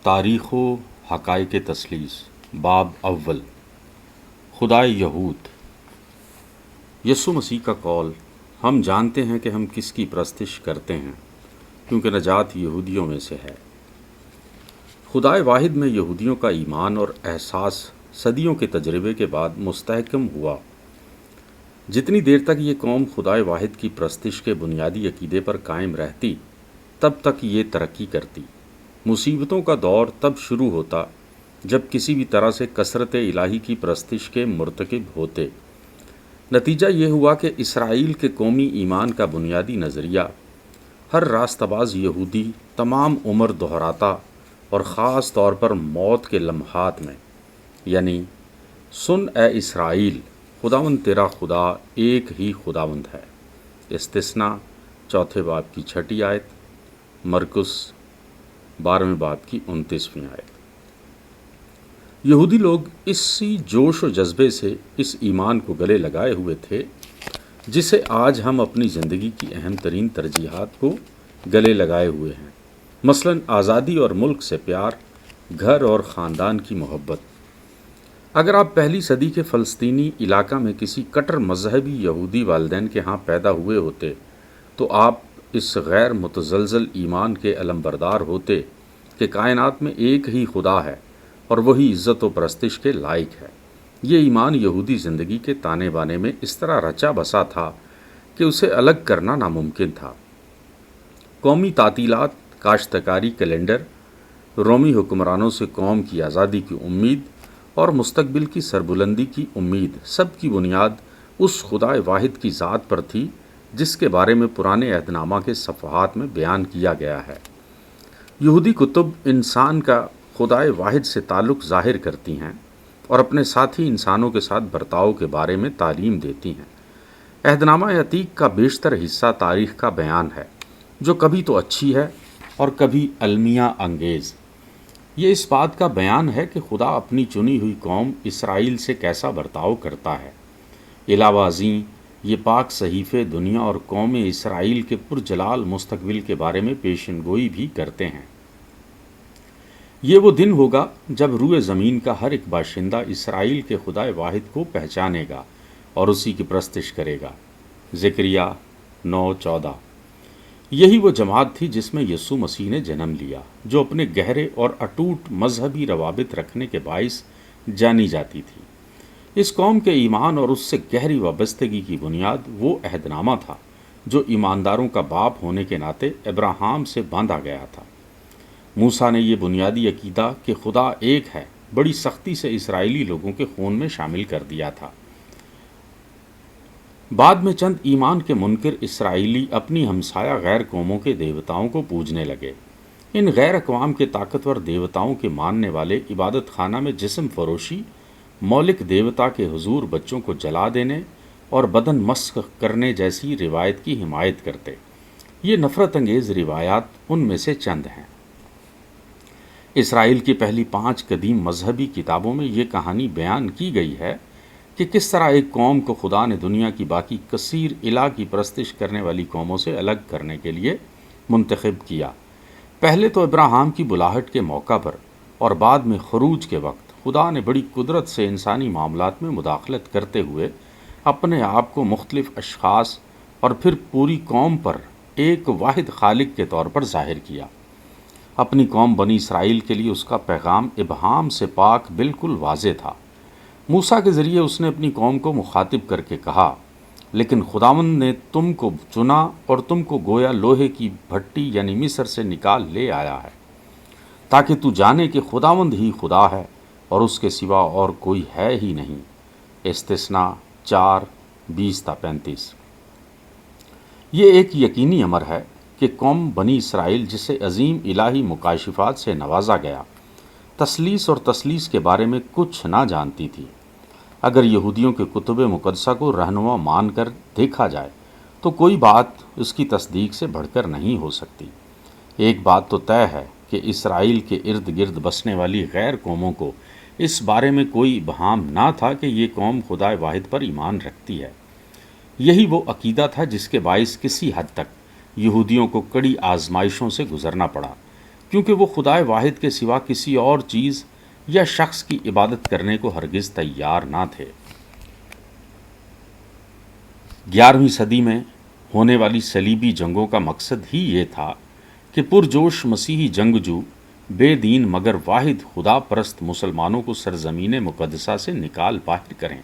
تاریخ و حقائق تثلیث باب اول خدائے یہود۔ یسوع مسیح کا قول، ہم جانتے ہیں کہ ہم کس کی پرستش کرتے ہیں کیونکہ نجات یہودیوں میں سے ہے۔ خدائے واحد میں یہودیوں کا ایمان اور احساس صدیوں کے تجربے کے بعد مستحکم ہوا۔ جتنی دیر تک یہ قوم خدائے واحد کی پرستش کے بنیادی عقیدے پر قائم رہتی تب تک یہ ترقی کرتی۔ مصیبتوں کا دور تب شروع ہوتا جب کسی بھی طرح سے کثرت الہی کی پرستش کے مرتکب ہوتے۔ نتیجہ یہ ہوا کہ اسرائیل کے قومی ایمان کا بنیادی نظریہ ہر راستہ باز یہودی تمام عمر دہراتا، اور خاص طور پر موت کے لمحات میں، یعنی سن اے اسرائیل، خداوند تیرا خدا ایک ہی خداوند ہے۔ استثناء 4 باب کی 6 آیت، مرکس 12 باب کی 29 آیت۔ یہودی لوگ اسی جوش و جذبے سے اس ایمان کو گلے لگائے ہوئے تھے جسے آج ہم اپنی زندگی کی اہم ترین ترجیحات کو گلے لگائے ہوئے ہیں، مثلاً آزادی اور ملک سے پیار، گھر اور خاندان کی محبت۔ اگر آپ پہلی صدی کے فلسطینی علاقہ میں کسی کٹر مذہبی یہودی والدین کے ہاں پیدا ہوئے ہوتے تو آپ اس غیر متزلزل ایمان کے علمبردار ہوتے کہ کائنات میں ایک ہی خدا ہے اور وہی عزت و پرستش کے لائق ہے۔ یہ ایمان یہودی زندگی کے تانے بانے میں اس طرح رچا بسا تھا کہ اسے الگ کرنا ناممکن تھا۔ قومی تعطیلات، کاشتکاری کیلنڈر، رومی حکمرانوں سے قوم کی آزادی کی امید اور مستقبل کی سربلندی کی امید، سب کی بنیاد اس خدائے واحد کی ذات پر تھی جس کے بارے میں پرانے عہد نامہ کے صفحات میں بیان کیا گیا ہے۔ یہودی کتب انسان کا خدائے واحد سے تعلق ظاہر کرتی ہیں اور اپنے ساتھی انسانوں کے ساتھ برتاؤ کے بارے میں تعلیم دیتی ہیں۔ عہد نامہ عتیق کا بیشتر حصہ تاریخ کا بیان ہے جو کبھی تو اچھی ہے اور کبھی المیہ انگیز۔ یہ اس بات کا بیان ہے کہ خدا اپنی چنی ہوئی قوم اسرائیل سے کیسا برتاؤ کرتا ہے۔ علاوہ ازیں یہ پاک صحیفے دنیا اور قوم اسرائیل کے پرجلال مستقبل کے بارے میں پیشن گوئی بھی کرتے ہیں۔ یہ وہ دن ہوگا جب روئے زمین کا ہر ایک باشندہ اسرائیل کے خدائے واحد کو پہچانے گا اور اسی کی پرستش کرے گا۔ زکریا 9:14۔ یہی وہ جماعت تھی جس میں یسوع مسیح نے جنم لیا، جو اپنے گہرے اور اٹوٹ مذہبی روابط رکھنے کے باعث جانی جاتی تھی۔ اس قوم کے ایمان اور اس سے گہری وابستگی کی بنیاد وہ عہد نامہ تھا جو ایمانداروں کا باپ ہونے کے ناطے ابراہیم سے باندھا گیا تھا۔ موسیٰ نے یہ بنیادی عقیدہ کہ خدا ایک ہے بڑی سختی سے اسرائیلی لوگوں کے خون میں شامل کر دیا تھا۔ بعد میں چند ایمان کے منکر اسرائیلی اپنی ہمسایہ غیر قوموں کے دیوتاؤں کو پوجنے لگے۔ ان غیر اقوام کے طاقتور دیوتاؤں کے ماننے والے عبادت خانہ میں جسم فروشی، مولک دیوتا کے حضور بچوں کو جلا دینے اور بدن مسخ کرنے جیسی روایت کی حمایت کرتے۔ یہ نفرت انگیز روایات ان میں سے چند ہیں۔ اسرائیل کی پہلی 5 قدیم مذہبی کتابوں میں یہ کہانی بیان کی گئی ہے کہ کس طرح ایک قوم کو خدا نے دنیا کی باقی کثیر الہ کی پرستش کرنے والی قوموں سے الگ کرنے کے لیے منتخب کیا۔ پہلے تو ابراہیم کی بلاہٹ کے موقع پر اور بعد میں خروج کے وقت خدا نے بڑی قدرت سے انسانی معاملات میں مداخلت کرتے ہوئے اپنے آپ کو مختلف اشخاص اور پھر پوری قوم پر ایک واحد خالق کے طور پر ظاہر کیا۔ اپنی قوم بنی اسرائیل کے لیے اس کا پیغام ابہام سے پاک بالکل واضح تھا۔ موسیٰ کے ذریعے اس نے اپنی قوم کو مخاطب کر کے کہا، لیکن خداوند نے تم کو چنا اور تم کو گویا لوہے کی بھٹی یعنی مصر سے نکال لے آیا ہے، تاکہ تو جانے کہ خداوند ہی خدا ہے اور اس کے سوا اور کوئی ہے ہی نہیں۔ استثناء 4:20-35۔ یہ ایک یقینی امر ہے کہ قوم بنی اسرائیل جسے عظیم الہی مکاشفات سے نوازا گیا، تثلیث اور تثلیث کے بارے میں کچھ نہ جانتی تھی۔ اگر یہودیوں کے کتب مقدسہ کو رہنما مان کر دیکھا جائے تو کوئی بات اس کی تصدیق سے بڑھ کر نہیں ہو سکتی۔ ایک بات تو طے ہے کہ اسرائیل کے ارد گرد بسنے والی غیر قوموں کو اس بارے میں کوئی ابہام نہ تھا کہ یہ قوم خدائے واحد پر ایمان رکھتی ہے۔ یہی وہ عقیدہ تھا جس کے باعث کسی حد تک یہودیوں کو کڑی آزمائشوں سے گزرنا پڑا۔ کیونکہ وہ خدائے واحد کے سوا کسی اور چیز یا شخص کی عبادت کرنے کو ہرگز تیار نہ تھے۔ 11ویں صدی میں ہونے والی صلیبی جنگوں کا مقصد ہی یہ تھا کہ پرجوش مسیحی جنگجو بے دین مگر واحد خدا پرست مسلمانوں کو سرزمین مقدسہ سے نکال باہر کریں۔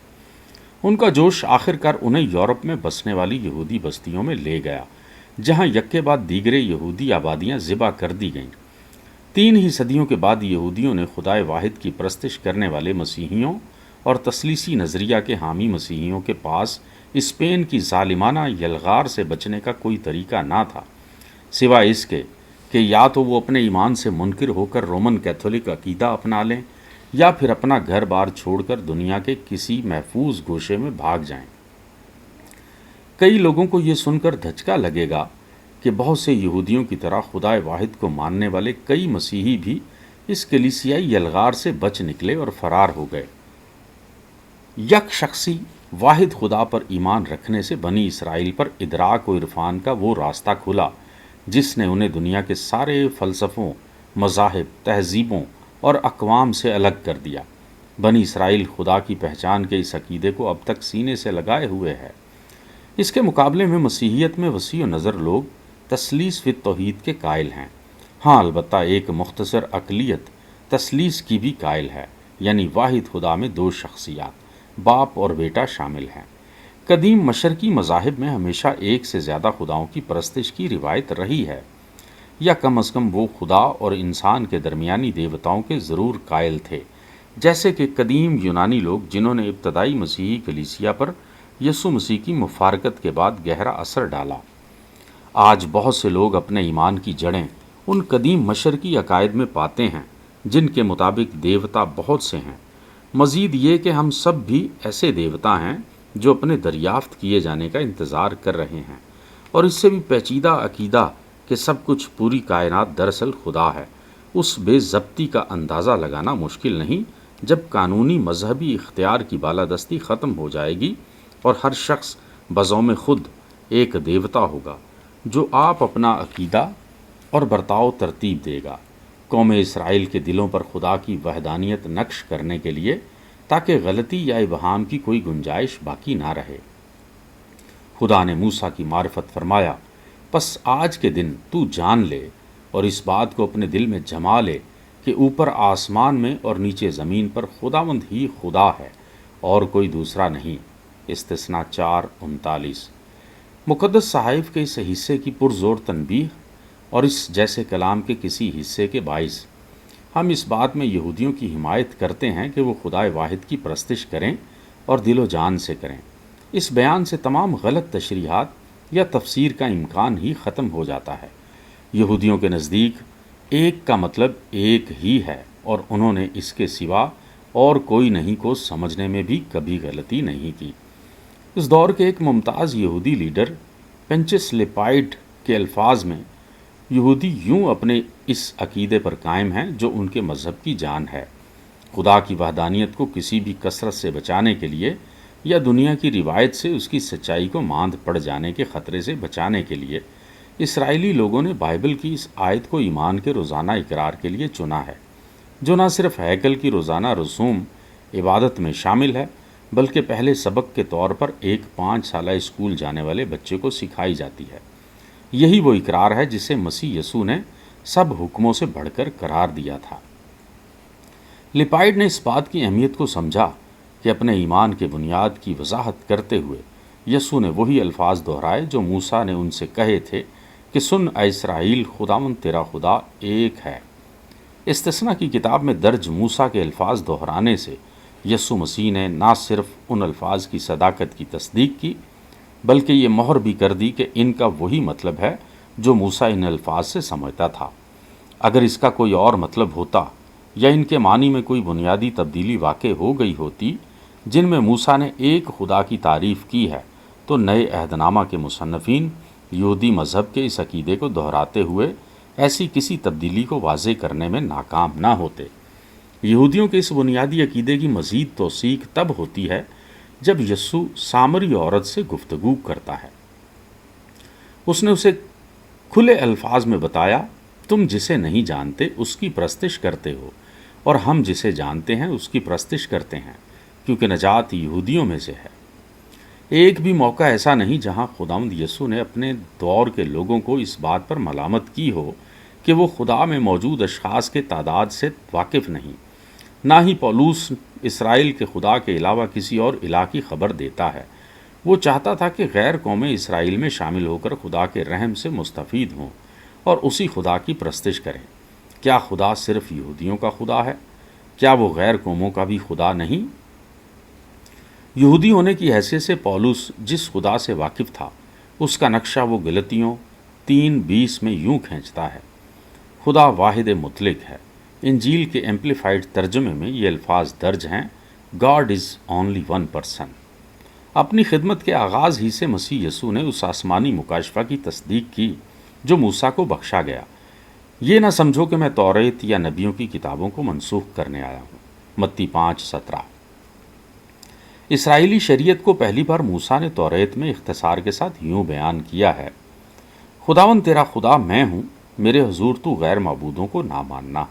ان کا جوش آخر کار انہیں یورپ میں بسنے والی یہودی بستیوں میں لے گیا، جہاں یکے بعد دیگرے یہودی آبادیاں ذبح کر دی گئیں۔ 3 ہی صدیوں کے بعد یہودیوں نے خدائے واحد کی پرستش کرنے والے مسیحیوں اور تثلیثی نظریہ کے حامی مسیحیوں کے پاس اسپین کی ظالمانہ یلغار سے بچنے کا کوئی طریقہ نہ تھا، سوائے اس کے کہ یا تو وہ اپنے ایمان سے منکر ہو کر رومن کیتھولک عقیدہ اپنا لیں یا پھر اپنا گھر بار چھوڑ کر دنیا کے کسی محفوظ گوشے میں بھاگ جائیں۔ کئی لوگوں کو یہ سن کر دھچکا لگے گا کہ بہت سے یہودیوں کی طرح خدائے واحد کو ماننے والے کئی مسیحی بھی اس کلیسیائی یلغار سے بچ نکلے اور فرار ہو گئے۔ یک شخصی واحد خدا پر ایمان رکھنے سے بنی اسرائیل پر ادراک و عرفان کا وہ راستہ کھلا جس نے انہیں دنیا کے سارے فلسفوں، مذاہب، تہذیبوں اور اقوام سے الگ کر دیا۔ بنی اسرائیل خدا کی پہچان کے اس عقیدے کو اب تک سینے سے لگائے ہوئے ہے۔ اس کے مقابلے میں مسیحیت میں وسیع و نظر لوگ تثلیث فی التوحید کے قائل ہیں۔ ہاں، البتہ ایک مختصر اقلیت تثلیث کی بھی قائل ہے، یعنی واحد خدا میں 2 شخصیات، باپ اور بیٹا شامل ہیں۔ قدیم مشرقی مذاہب میں ہمیشہ ایک سے زیادہ خداؤں کی پرستش کی روایت رہی ہے، یا کم از کم وہ خدا اور انسان کے درمیانی دیوتاؤں کے ضرور قائل تھے، جیسے کہ قدیم یونانی لوگ جنہوں نے ابتدائی مسیحی کلیسیا پر یسوع مسیح کی مفارقت کے بعد گہرا اثر ڈالا۔ آج بہت سے لوگ اپنے ایمان کی جڑیں ان قدیم مشرقی عقائد میں پاتے ہیں جن کے مطابق دیوتا بہت سے ہیں۔ مزید یہ کہ ہم سب بھی ایسے دیوتا ہیں جو اپنے دریافت کیے جانے کا انتظار کر رہے ہیں، اور اس سے بھی پیچیدہ عقیدہ کہ سب کچھ پوری کائنات دراصل خدا ہے، اس بے ضبطی کا اندازہ لگانا مشکل نہیں جب قانونی مذہبی اختیار کی بالادستی ختم ہو جائے گی اور ہر شخص بذوم خود ایک دیوتا ہوگا جو آپ اپنا عقیدہ اور برتاؤ ترتیب دے گا قوم اسرائیل کے دلوں پر خدا کی وحدانیت نقش کرنے کے لیے، تاکہ غلطی یا ابہام کی کوئی گنجائش باقی نہ رہے۔ خدا نے موسیٰ کی معرفت فرمایا، پس آج کے دن تو جان لے اور اس بات کو اپنے دل میں جما لے کہ اوپر آسمان میں اور نیچے زمین پر خداوند ہی خدا ہے اور کوئی دوسرا نہیں۔ استثناء 4:39۔ مقدس صحائف کے اس حصے کی پرزور تنبیہ اور اس جیسے کلام کے کسی حصے کے باعث ہم اس بات میں یہودیوں کی حمایت کرتے ہیں کہ وہ خدائے واحد کی پرستش کریں اور دل و جان سے کریں۔ اس بیان سے تمام غلط تشریحات یا تفسیر کا امکان ہی ختم ہو جاتا ہے۔ یہودیوں کے نزدیک ایک کا مطلب ایک ہی ہے، اور انہوں نے اس کے سوا اور کوئی نہیں کو سمجھنے میں بھی کبھی غلطی نہیں کی۔ اس دور کے ایک ممتاز یہودی لیڈر پنچس لیپائڈ کے الفاظ میں، یہودی یوں اپنے اس عقیدے پر قائم ہیں جو ان کے مذہب کی جان ہے۔ خدا کی وحدانیت کو کسی بھی کثرت سے بچانے کے لیے یا دنیا کی روایت سے اس کی سچائی کو ماند پڑ جانے کے خطرے سے بچانے کے لیے اسرائیلی لوگوں نے بائبل کی اس آیت کو ایمان کے روزانہ اقرار کے لیے چنا ہے، جو نہ صرف ہیکل کی روزانہ رسوم عبادت میں شامل ہے بلکہ پہلے سبق کے طور پر ایک 5 سالہ اسکول جانے والے بچے کو سکھائی جاتی ہے۔ یہی وہ اقرار ہے جسے مسیح یسوع نے سب حکموں سے بڑھ کر قرار دیا تھا۔ لیپائڈ نے اس بات کی اہمیت کو سمجھا کہ اپنے ایمان کے بنیاد کی وضاحت کرتے ہوئے یسوع نے وہی الفاظ دہرائے جو موسیٰ نے ان سے کہے تھے کہ سن اے اسرائیل، خداوند تیرا خدا ایک ہے۔ استثناء کی کتاب میں درج موسیٰ کے الفاظ دہرانے سے یسوع مسیح نے نہ صرف ان الفاظ کی صداقت کی تصدیق کی بلکہ یہ مہر بھی کر دی کہ ان کا وہی مطلب ہے جو موسیٰ ان الفاظ سے سمجھتا تھا۔ اگر اس کا کوئی اور مطلب ہوتا یا ان کے معنی میں کوئی بنیادی تبدیلی واقع ہو گئی ہوتی جن میں موسیٰ نے ایک خدا کی تعریف کی ہے، تو نئے عہد نامہ کے مصنفین یہودی مذہب کے اس عقیدے کو دہراتے ہوئے ایسی کسی تبدیلی کو واضح کرنے میں ناکام نہ ہوتے۔ یہودیوں کے اس بنیادی عقیدے کی مزید توثیق تب ہوتی ہے جب یسوع سامری عورت سے گفتگو کرتا ہے۔ اس نے اسے کھلے الفاظ میں بتایا تم جسے نہیں جانتے اس کی پرستش کرتے ہو، اور ہم جسے جانتے ہیں اس کی پرستش کرتے ہیں، کیونکہ نجات یہودیوں میں سے ہے۔ ایک بھی موقع ایسا نہیں جہاں خداوند یسوع نے اپنے دور کے لوگوں کو اس بات پر ملامت کی ہو کہ وہ خدا میں موجود اشخاص کے تعداد سے واقف نہیں۔ نہ ہی پولوس اسرائیل کے خدا کے علاوہ کسی اور الہ کی خبر دیتا ہے۔ وہ چاہتا تھا کہ غیر قومیں اسرائیل میں شامل ہو کر خدا کے رحم سے مستفید ہوں اور اسی خدا کی پرستش کریں۔ کیا خدا صرف یہودیوں کا خدا ہے؟ کیا وہ غیر قوموں کا بھی خدا نہیں؟ یہودی ہونے کی حیثیت سے پولس جس خدا سے واقف تھا، اس کا نقشہ وہ گلتیوں 3:20 میں یوں کھینچتا ہے: خدا واحد مطلق ہے۔ انجیل کے ایمپلیفائڈ ترجمے میں یہ الفاظ درج ہیں: God is only one person. اپنی خدمت کے آغاز ہی سے مسیح یسوع نے اس آسمانی مکاشفہ کی تصدیق کی جو موسیٰ کو بخشا گیا۔ یہ نہ سمجھو کہ میں توریت یا نبیوں کی کتابوں کو منسوخ کرنے آیا ہوں۔ متی 5:17۔ اسرائیلی شریعت کو پہلی بار موسیٰ نے توریت میں اختصار کے ساتھ یوں بیان کیا ہے: خداوند تیرا خدا میں ہوں، میرے حضور تو غیر معبودوں کو نہ ماننا۔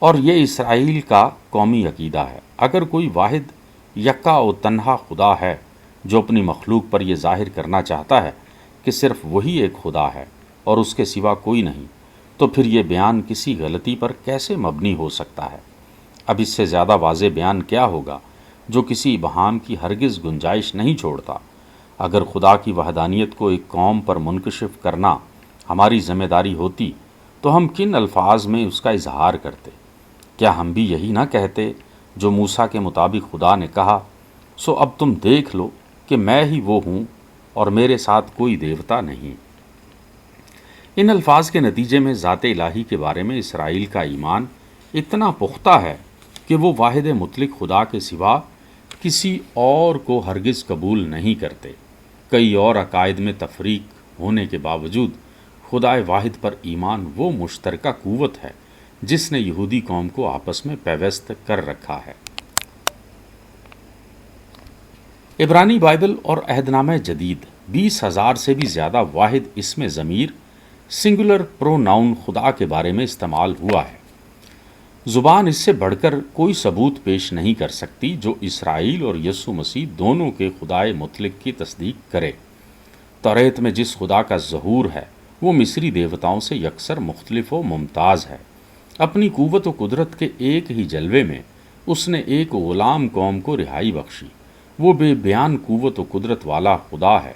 اور یہ اسرائیل کا قومی عقیدہ ہے۔ اگر کوئی واحد یکا و تنہا خدا ہے جو اپنی مخلوق پر یہ ظاہر کرنا چاہتا ہے کہ صرف وہی ایک خدا ہے اور اس کے سوا کوئی نہیں، تو پھر یہ بیان کسی غلطی پر کیسے مبنی ہو سکتا ہے؟ اب اس سے زیادہ واضح بیان کیا ہوگا جو کسی ابہام کی ہرگز گنجائش نہیں چھوڑتا؟ اگر خدا کی وحدانیت کو ایک قوم پر منکشف کرنا ہماری ذمہ داری ہوتی تو ہم کن الفاظ میں اس کا اظہار کرتے؟ کیا ہم بھی یہی نہ کہتے جو موسیٰ کے مطابق خدا نے کہا: سو اب تم دیکھ لو کہ میں ہی وہ ہوں اور میرے ساتھ کوئی دیوتا نہیں؟ ان الفاظ کے نتیجے میں ذات الہی کے بارے میں اسرائیل کا ایمان اتنا پختہ ہے کہ وہ واحد مطلق خدا کے سوا کسی اور کو ہرگز قبول نہیں کرتے۔ کئی اور عقائد میں تفریق ہونے کے باوجود خدا واحد پر ایمان وہ مشترکہ قوت ہے جس نے یہودی قوم کو آپس میں پیوست کر رکھا ہے۔ عبرانی بائبل اور عہد نامہ جدید 20,000 سے بھی زیادہ واحد اسم ضمیر سنگولر پروناؤن خدا کے بارے میں استعمال ہوا ہے۔ زبان اس سے بڑھ کر کوئی ثبوت پیش نہیں کر سکتی جو اسرائیل اور یسوع مسیح دونوں کے خدائے مطلق کی تصدیق کرے۔ توریت میں جس خدا کا ظہور ہے وہ مصری دیوتاؤں سے یکسر مختلف و ممتاز ہے۔ اپنی قوت و قدرت کے ایک ہی جلوے میں اس نے ایک غلام قوم کو رہائی بخشی۔ وہ بے بیان قوت و قدرت والا خدا ہے،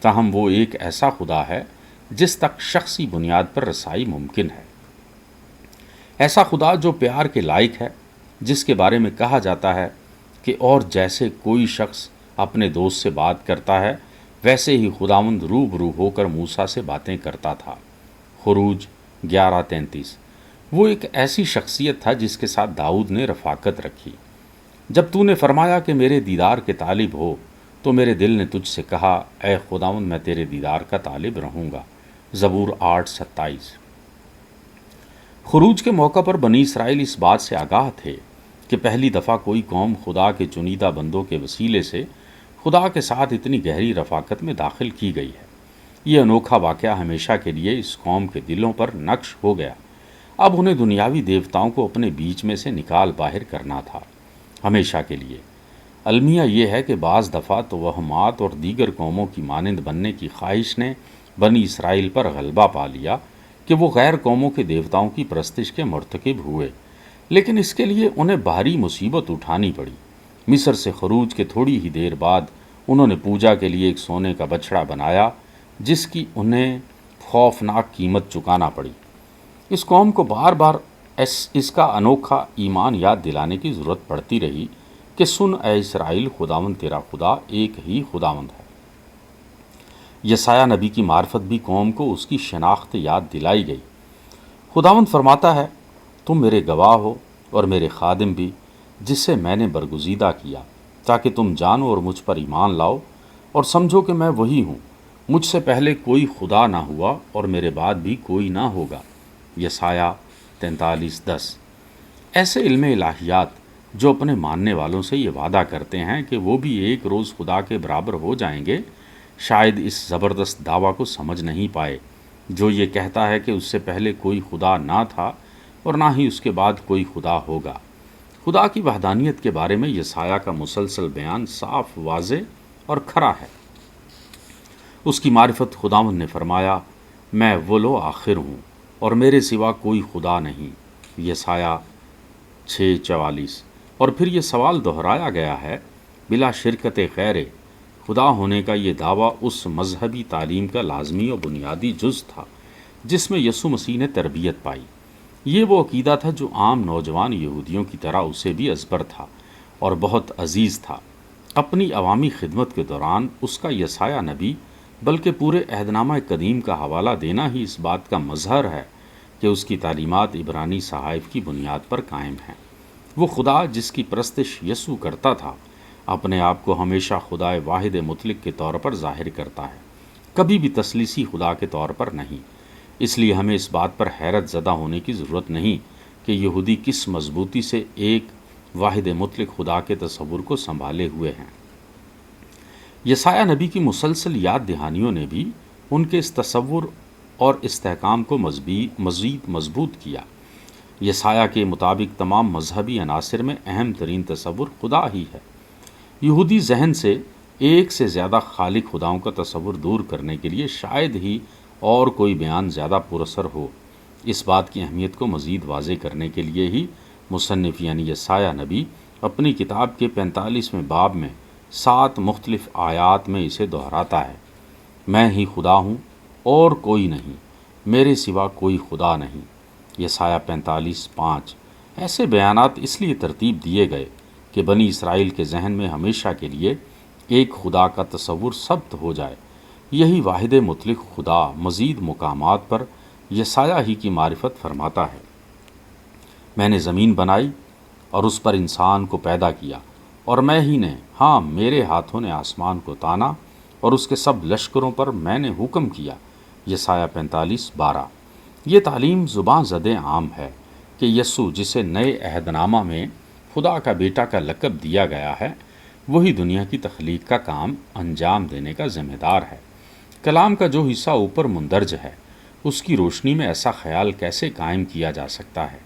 تاہم وہ ایک ایسا خدا ہے جس تک شخصی بنیاد پر رسائی ممکن ہے۔ ایسا خدا جو پیار کے لائق ہے، جس کے بارے میں کہا جاتا ہے کہ اور جیسے کوئی شخص اپنے دوست سے بات کرتا ہے ویسے ہی خداوند روبرو ہو کر موسیٰ سے باتیں کرتا تھا۔ خروج 11:33۔ وہ ایک ایسی شخصیت تھا جس کے ساتھ داؤد نے رفاقت رکھی۔ جب تو نے فرمایا کہ میرے دیدار کے طالب ہو تو میرے دل نے تجھ سے کہا: اے خداوند میں تیرے دیدار کا طالب رہوں گا۔ زبور 8:27۔ خروج کے موقع پر بنی اسرائیل اس بات سے آگاہ تھے کہ پہلی دفعہ کوئی قوم خدا کے چنیدہ بندوں کے وسیلے سے خدا کے ساتھ اتنی گہری رفاقت میں داخل کی گئی ہے۔ یہ انوکھا واقعہ ہمیشہ کے لیے اس قوم کے دلوں پر نقش ہو گیا۔ اب انہیں دنیاوی دیوتاؤں کو اپنے بیچ میں سے نکال باہر کرنا تھا، ہمیشہ کے لیے۔ المیہ یہ ہے کہ بعض دفعہ توہمات اور دیگر قوموں کی مانند بننے کی خواہش نے بنی اسرائیل پر غلبہ پا لیا کہ وہ غیر قوموں کے دیوتاؤں کی پرستش کے مرتکب ہوئے، لیکن اس کے لیے انہیں بھاری مصیبت اٹھانی پڑی۔ مصر سے خروج کے تھوڑی ہی دیر بعد انہوں نے پوجا کے لیے ایک سونے کا بچڑا بنایا جس کی انہیں خوفناک قیمت چکانا پڑی۔ اس قوم کو بار بار اس کا انوکھا ایمان یاد دلانے کی ضرورت پڑتی رہی کہ سن اے اسرائیل، خداوند تیرا خدا ایک ہی خداوند ہے۔ یسایہ نبی کی معرفت بھی قوم کو اس کی شناخت یاد دلائی گئی۔ خداوند فرماتا ہے: تم میرے گواہ ہو اور میرے خادم بھی، جس سے میں نے برگزیدہ کیا، تاکہ تم جانو اور مجھ پر ایمان لاؤ اور سمجھو کہ میں وہی ہوں۔ مجھ سے پہلے کوئی خدا نہ ہوا اور میرے بعد بھی کوئی نہ ہوگا۔ یسایہ 43:10۔ ایسے علم الہیات جو اپنے ماننے والوں سے یہ وعدہ کرتے ہیں کہ وہ بھی ایک روز خدا کے برابر ہو جائیں گے، شاید اس زبردست دعویٰ کو سمجھ نہیں پائے جو یہ کہتا ہے کہ اس سے پہلے کوئی خدا نہ تھا اور نہ ہی اس کے بعد کوئی خدا ہوگا۔ خدا کی وحدانیت کے بارے میں یسایہ کا مسلسل بیان صاف، واضح اور کھرا ہے۔ اس کی معرفت خداوند نے فرمایا، میں اول و آخر ہوں اور میرے سوا کوئی خدا نہیں، یسایہ 6:44۔ اور پھر یہ سوال دہرایا گیا ہے، بلا شرکت غیر خدا ہونے کا یہ دعویٰ اس مذہبی تعلیم کا لازمی اور بنیادی جز تھا جس میں یسوع مسیح نے تربیت پائی۔ یہ وہ عقیدہ تھا جو عام نوجوان یہودیوں کی طرح اسے بھی ازبر تھا اور بہت عزیز تھا۔ اپنی عوامی خدمت کے دوران اس کا یسایہ نبی بلکہ پورے عہد نامہ قدیم کا حوالہ دینا ہی اس بات کا مظہر ہے کہ اس کی تعلیمات عبرانی صحائف کی بنیاد پر قائم ہیں۔ وہ خدا جس کی پرستش یسوع کرتا تھا اپنے آپ کو ہمیشہ خدا واحد مطلق کے طور پر ظاہر کرتا ہے، کبھی بھی تثلیثی خدا کے طور پر نہیں۔ اس لیے ہمیں اس بات پر حیرت زدہ ہونے کی ضرورت نہیں کہ یہودی کس مضبوطی سے ایک واحد مطلق خدا کے تصور کو سنبھالے ہوئے ہیں۔ یسایہ نبی کی مسلسل یاد دہانیوں نے بھی ان کے اس تصور اور استحکام کو مزید مضبوط کیا۔ یسایہ کے مطابق تمام مذہبی عناصر میں اہم ترین تصور خدا ہی ہے۔ یہودی ذہن سے ایک سے زیادہ خالق خداؤں کا تصور دور کرنے کے لیے شاید ہی اور کوئی بیان زیادہ پراثر ہو۔ اس بات کی اہمیت کو مزید واضح کرنے کے لیے ہی مصنف یعنی یسایہ نبی اپنی کتاب کے 45ویں باب میں 7 مختلف آیات میں اسے دہراتا ہے، میں ہی خدا ہوں اور کوئی نہیں، میرے سوا کوئی خدا نہیں، یسایہ 45:5۔ ایسے بیانات اس لیے ترتیب دیے گئے کہ بنی اسرائیل کے ذہن میں ہمیشہ کے لیے ایک خدا کا تصور ثبت ہو جائے۔ یہی واحد مطلق خدا مزید مقامات پر یسایہ ہی کی معرفت فرماتا ہے، میں نے زمین بنائی اور اس پر انسان کو پیدا کیا، اور میں ہی نے، ہاں میرے ہاتھوں نے آسمان کو تانا اور اس کے سب لشکروں پر میں نے حکم کیا، یسایہ 45:12۔ یہ تعلیم زباں زد عام ہے کہ یسوع جسے نئے عہد نامہ میں خدا کا بیٹا کا لقب دیا گیا ہے، وہی دنیا کی تخلیق کا کام انجام دینے کا ذمہ دار ہے۔ کلام کا جو حصہ اوپر مندرج ہے، اس کی روشنی میں ایسا خیال کیسے قائم کیا جا سکتا ہے؟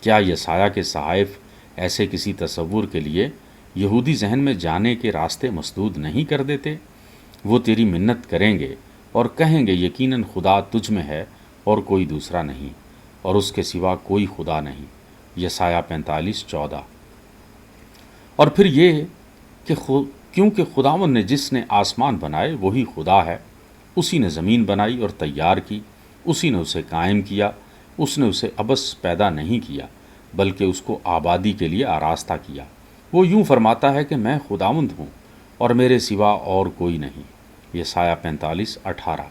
کیا یسایہ کے صحائف ایسے کسی تصور کے لیے یہودی ذہن میں جانے کے راستے مسدود نہیں کر دیتے؟ وہ تیری منت کریں گے اور کہیں گے، یقیناً خدا تجھ میں ہے اور کوئی دوسرا نہیں، اور اس کے سوا کوئی خدا نہیں، یسایہ 45:14۔ اور پھر یہ کہ کیونکہ خداوند نے جس نے آسمان بنائے وہی خدا ہے، اسی نے زمین بنائی اور تیار کی، اسی نے اسے قائم کیا، اس نے اسے عبث پیدا نہیں کیا بلکہ اس کو آبادی کے لیے آراستہ کیا۔ وہ یوں فرماتا ہے کہ میں خداوند ہوں اور میرے سوا اور کوئی نہیں، یسایہ 45:18۔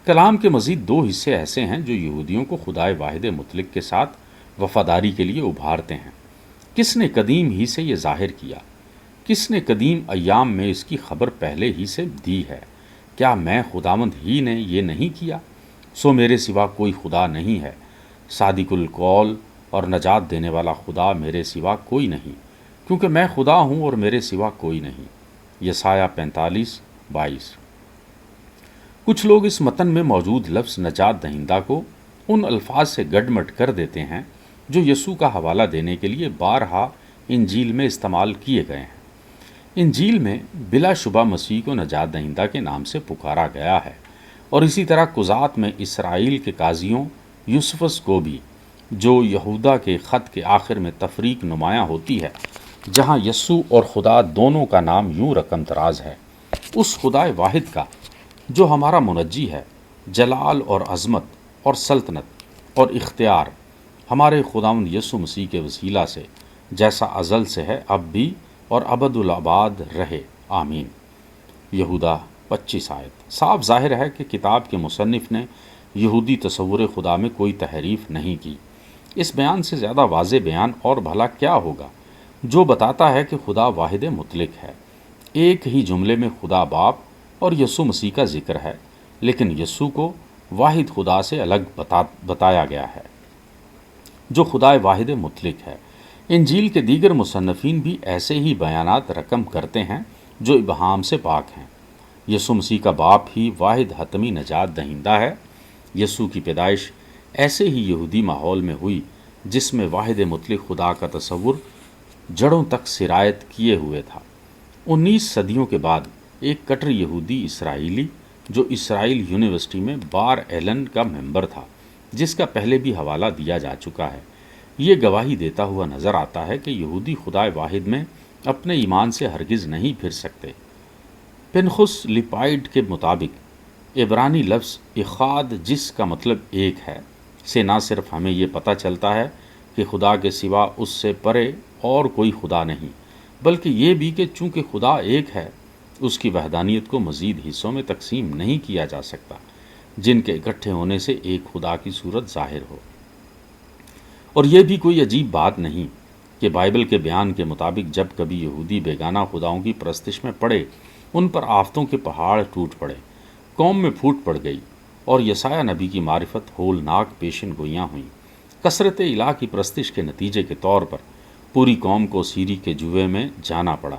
کلام کے مزید 2 حصے ایسے ہیں جو یہودیوں کو خدائے واحد مطلق کے ساتھ وفاداری کے لیے ابھارتے ہیں۔ کس نے قدیم ہی سے یہ ظاہر کیا؟ کس نے قدیم ایام میں اس کی خبر پہلے ہی سے دی ہے؟ کیا میں خداوند ہی نے یہ نہیں کیا؟ سو میرے سوا کوئی خدا نہیں ہے، صادق القول اور نجات دینے والا خدا میرے سوا کوئی نہیں، کیونکہ میں خدا ہوں اور میرے سوا کوئی نہیں، یسایہ 45:22۔ کچھ لوگ اس متن میں موجود لفظ نجات دہندہ کو ان الفاظ سے گڈمٹ کر دیتے ہیں جو یسوع کا حوالہ دینے کے لیے بارہا انجیل میں استعمال کیے گئے ہیں۔ انجیل میں بلا شبہ مسیح کو نجات دہندہ کے نام سے پکارا گیا ہے، اور اسی طرح قضات میں اسرائیل کے قاضیوں یوسفس کو بھی، جو یہودا کے خط کے آخر میں تفریق نمایاں ہوتی ہے، جہاں یسوع اور خدا دونوں کا نام یوں رقم تراز ہے، اس خدا واحد کا جو ہمارا منجی ہے، جلال اور عظمت اور سلطنت اور اختیار ہمارے خداوند یسوع مسیح کے وسیلہ سے جیسا ازل سے ہے، اب بھی اور ابد الآباد رہے، آمین، یہودا 25 آیت۔ صاف ظاہر ہے کہ کتاب کے مصنف نے یہودی تصور خدا میں کوئی تحریف نہیں کی۔ اس بیان سے زیادہ واضح بیان اور بھلا کیا ہوگا جو بتاتا ہے کہ خدا واحد مطلق ہے۔ ایک ہی جملے میں خدا باپ اور یسوع مسیح کا ذکر ہے، لیکن یسوع کو واحد خدا سے الگ بتایا گیا ہے جو خدا واحد مطلق ہے۔ انجیل کے دیگر مصنفین بھی ایسے ہی بیانات رقم کرتے ہیں جو ابہام سے پاک ہیں۔ یسوع مسیح کا باپ ہی واحد حتمی نجات دہندہ ہے، یسوع کی پیدائش ایسے ہی یہودی ماحول میں ہوئی جس میں واحد مطلق خدا کا تصور جڑوں تک سرایت کیے ہوئے تھا۔ 19 صدیوں کے بعد ایک کٹر یہودی اسرائیلی جو اسرائیل یونیورسٹی میں بار ایلن کا ممبر تھا، جس کا پہلے بھی حوالہ دیا جا چکا ہے، یہ گواہی دیتا ہوا نظر آتا ہے کہ یہودی خدائے واحد میں اپنے ایمان سے ہرگز نہیں پھر سکتے۔ پنخس لپائڈ کے مطابق عبرانی لفظ اخاد، جس کا مطلب ایک ہے، سے نہ صرف ہمیں یہ پتہ چلتا ہے کہ خدا کے سوا اس سے پرے اور کوئی خدا نہیں، بلکہ یہ بھی کہ چونکہ خدا ایک ہے، اس کی وحدانیت کو مزید حصوں میں تقسیم نہیں کیا جا سکتا جن کے اکٹھے ہونے سے ایک خدا کی صورت ظاہر ہو۔ اور یہ بھی کوئی عجیب بات نہیں کہ بائبل کے بیان کے مطابق جب کبھی یہودی بیگانہ خداؤں کی پرستش میں پڑے، ان پر آفتوں کے پہاڑ ٹوٹ پڑے، قوم میں پھوٹ پڑ گئی، اور یسایہ نبی کی معرفت ہولناک پیشن گوئیاں ہوئیں۔ کثرت الہ کی پرستش کے نتیجے کے طور پر پوری قوم کو سیری کے جوے میں جانا پڑا۔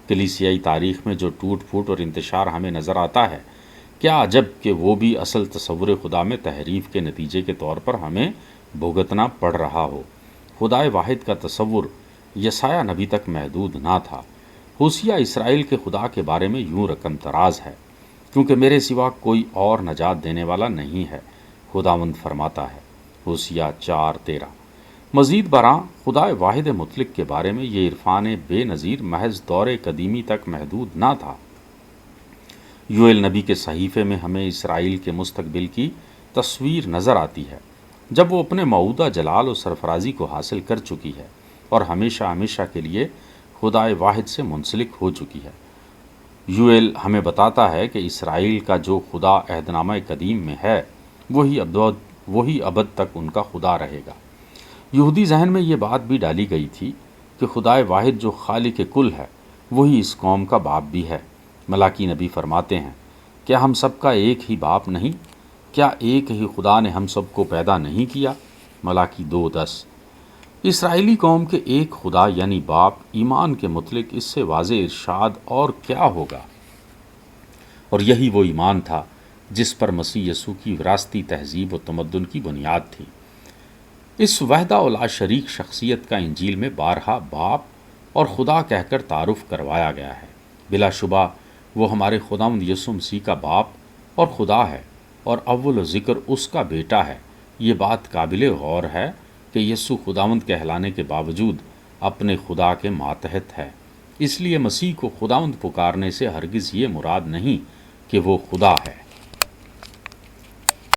کلیسیائی تاریخ میں جو ٹوٹ پھوٹ اور انتشار ہمیں نظر آتا ہے، کیا عجب کہ وہ بھی اصل تصور خدا میں تحریف کے نتیجے کے طور پر ہمیں بھگتنا پڑ رہا ہو۔ خدائے واحد کا تصور یسایہ نبی تک محدود نہ تھا۔ ہوسیہ اسرائیل کے خدا کے بارے میں یوں رقم تراز ہے، کیونکہ میرے سوا کوئی اور نجات دینے والا نہیں ہے، خداوند فرماتا ہے، ہوسیہ 4:13۔ مزید برآں خدائے واحد مطلق کے بارے میں یہ عرفان بے نظیر محض دور قدیمی تک محدود نہ تھا۔ یوئیل نبی کے صحیفے میں ہمیں اسرائیل کے مستقبل کی تصویر نظر آتی ہے، جب وہ اپنے موعودہ جلال و سرفرازی کو حاصل کر چکی ہے اور ہمیشہ ہمیشہ کے لیے خدائے واحد سے منسلک ہو چکی ہے۔ یوئیل ہمیں بتاتا ہے کہ اسرائیل کا جو خدا عہد نامہ قدیم میں ہے، وہی ابد تک ان کا خدا رہے گا۔ یہودی ذہن میں یہ بات بھی ڈالی گئی تھی کہ خدائے واحد جو خالق کل ہے، وہی اس قوم کا باپ بھی ہے۔ ملاکی نبی فرماتے ہیں، کیا ہم سب کا ایک ہی باپ نہیں؟ کیا ایک ہی خدا نے ہم سب کو پیدا نہیں کیا؟ ملاکی 2:10۔ اسرائیلی قوم کے ایک خدا یعنی باپ ایمان کے متعلق اس سے واضح ارشاد اور کیا ہوگا؟ اور یہی وہ ایمان تھا جس پر مسیح یسوع کی وراثتی تہذیب و تمدن کی بنیاد تھی۔ اس وحدہ و لا شریک شخصیت کا انجیل میں بارہا باپ اور خدا کہہ کر تعارف کروایا گیا ہے۔ بلا شبہ وہ ہمارے خداوند یسوع مسیح کا باپ اور خدا ہے، اور اول ذکر اس کا بیٹا ہے۔ یہ بات قابل غور ہے کہ یسوع خداوند کہلانے کے باوجود اپنے خدا کے ماتحت ہے۔ اس لیے مسیح کو خداوند پکارنے سے ہرگز یہ مراد نہیں کہ وہ خدا ہے۔